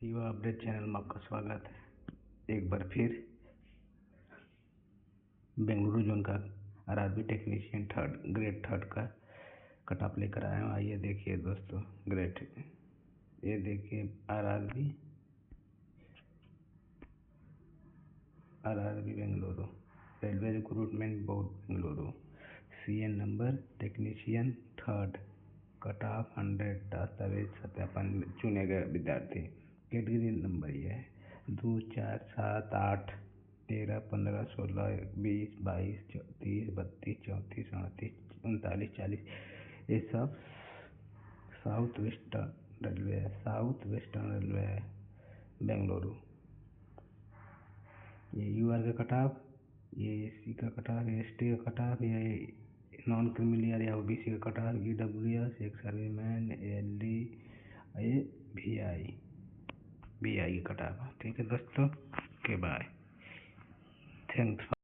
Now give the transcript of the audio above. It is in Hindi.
युवा अपडेट चैनल में आपका स्वागत है। एक बार फिर बेंगलुरु जोन का आरआरबी टेक्नीशियन ग्रेड थर्ड का कट ऑफ लेकर आया हूँ। आइए देखिए दोस्तों, ग्रेड ये देखिए RRB Bengaluru, railway recruitment board Bengaluru, CN number technician third, cut off 100, दस्तावेज सत्यापन, चुने गए विद्यार्थी। कैटेगरी नंबर ये है 2, 4, 7, 8, 13, 15, 16, 20, 22, 30, 32, 34, 38, 39, 40। ये सब साउथ वेस्टर्न रेलवे है बेंगलुरु। ये यूआर का कट ऑफ, ये एससी का कट ऑफ, एसटी का कट ऑफ, ये नॉन क्रिमिनल या ओबीसी का कट ऑफ, ईडब्ल्यूएस, एक सर्वीसमैन, एलडी, ये वीआई का कट ऑफ। ठीक है दोस्तों, ओके बाय, थैंक्स।